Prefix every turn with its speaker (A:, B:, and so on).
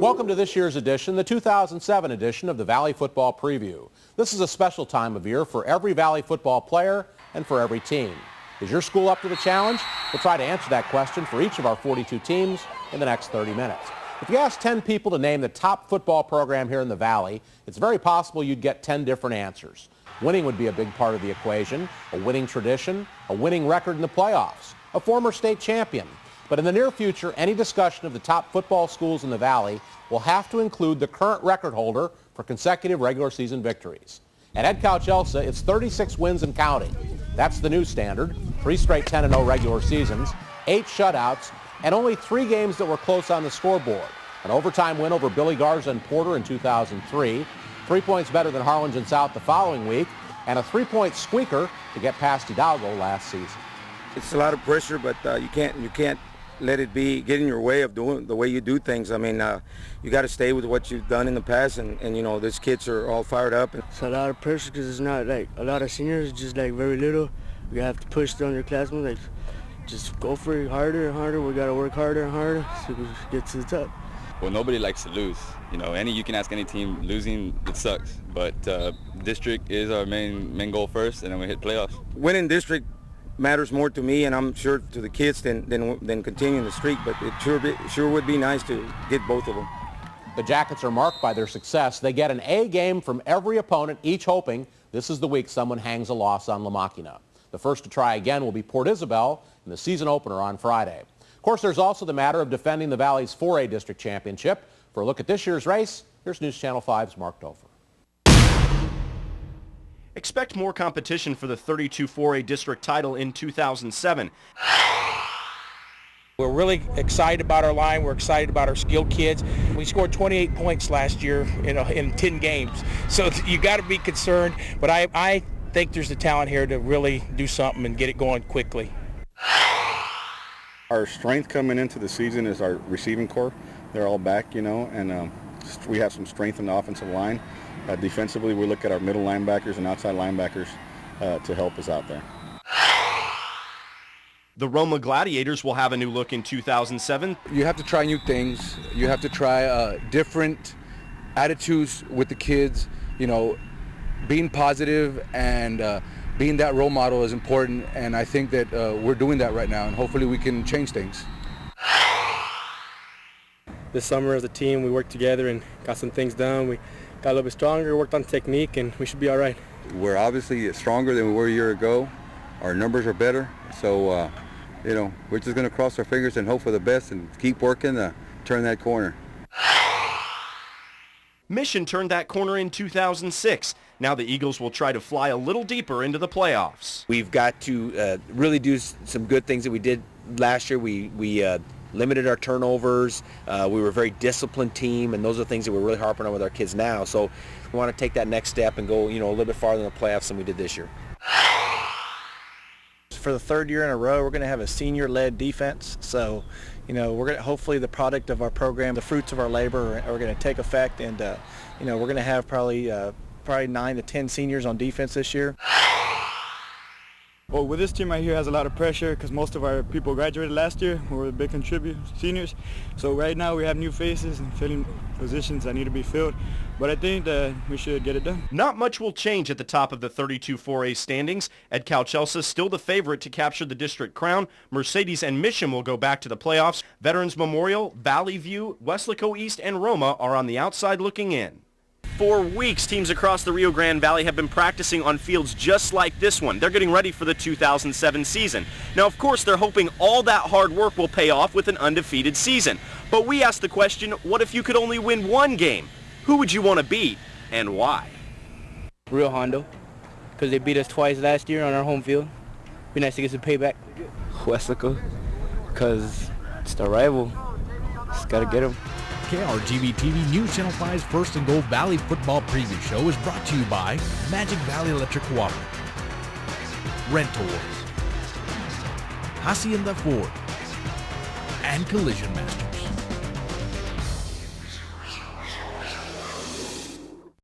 A: Welcome to this year's edition, the 2007 edition of the Valley Football Preview. This is a special time of year for every Valley football player and for every team. Is your school up to the challenge? We'll try to answer that question for each of our 42 teams in the next 30 minutes. If you ask 10 people to name the top football program here in the Valley, it's very possible you'd get 10 different answers. Winning would be a big part of the equation, a winning tradition, a winning record in the playoffs, a former state champion. But in the near future, any discussion of the top football schools in the Valley will have to include the current record holder for consecutive regular season victories. At Ed Couch-Elsa, it's 36 wins and counting. That's the new standard. 3 straight 10-0 regular seasons, 8 shutouts, and only 3 games that were close on the scoreboard. An overtime win over Billy Garza and Porter in 2003, 3 points better than Harlingen South the following week, and a 3-point squeaker to get past Hidalgo last season.
B: It's a lot of pressure, but you can't let it get in your way of doing the way you do things. I mean, you got to stay with what you've done in the past, and you know, these kids are all fired up.
C: It's a lot of pressure because it's not like a lot of seniors, just like very little. You have to push on your classmates, like just go for it harder and harder. We got to work harder and harder so we get to the top.
D: Well, nobody likes to lose. You know, you can ask any team, losing, it sucks. But district is our main goal first, and then we hit playoffs.
B: Winning district matters more to me, and I'm sure to the kids than continuing the streak, but it sure would be nice to get both of them.
A: The Jackets are marked by their success. They get an A game from every opponent, each hoping this is the week someone hangs a loss on La Machina. The first to try again will be Port Isabel in the season opener on Friday. Of course, there's also the matter of defending the Valley's 4A district championship. For a look at this year's race, here's News Channel 5's Mark Dover.
E: Expect more competition for the 32 4A district title in 2007.
F: We're really excited about our line. We're excited about our skilled kids. We scored 28 points last year in 10 games. So you got to be concerned. But I think there's the talent here to really do something and get it going quickly.
G: Our strength coming into the season is our receiving core. They're all back, you know, and we have some strength in the offensive line. Defensively, we look at our middle linebackers and outside linebackers to help us out there.
E: The Roma Gladiators will have a new look in 2007.
H: You have to try new things. You have to try different attitudes with the kids. You know, being positive and being that role model is important, and I think that we're doing that right now, and hopefully we can change things.
C: This summer as a team, we worked together and got some things done. We got a little bit stronger, worked on technique, and we should be all right.
I: We're obviously stronger than we were a year ago. Our numbers are better, so you know, we're just going to cross our fingers and hope for the best and keep working to turn that corner.
E: Mission turned that corner in 2006. Now the Eagles will try to fly a little deeper into the playoffs.
J: We've got to really do some good things that we did last year. We limited our turnovers. We were a very disciplined team, and those are things that we're really harping on with our kids now. So we want to take that next step and go, you know, a little bit farther in the playoffs than we did this year.
K: For the 3rd year in a row, we're going to have a senior-led defense. So, you know, we're going to hopefully the product of our program, the fruits of our labor, are going to take effect, and you know, we're going to have probably 9 to 10 seniors on defense this year.
L: Well, with this team right here has a lot of pressure because most of our people graduated last year. We were the big seniors. So right now we have new faces and filling positions that need to be filled. But I think that we should get it done.
E: Not much will change at the top of the 32 4A standings. Ed Couch-Elsa still the favorite to capture the district crown. Mercedes and Mission will go back to the playoffs. Veterans Memorial, Valley View, Weslaco East, and Roma are on the outside looking in. For weeks, teams across the Rio Grande Valley have been practicing on fields just like this one. They're getting ready for the 2007 season. Now, of course, they're hoping all that hard work will pay off with an undefeated season. But we asked the question, what if you could only win one game? Who would you want to beat, and why?
C: Rio Hondo, because they beat us twice last year on our home field. Be nice to get some payback.
K: Weslaco, because it's the rival. Just got to get them.
M: KRGV-TV News Channel 5's First and Goal Valley Football Preview Show is brought to you by Magic Valley Electric Cooperative, Rentals, Hacienda Ford, and Collision Masters.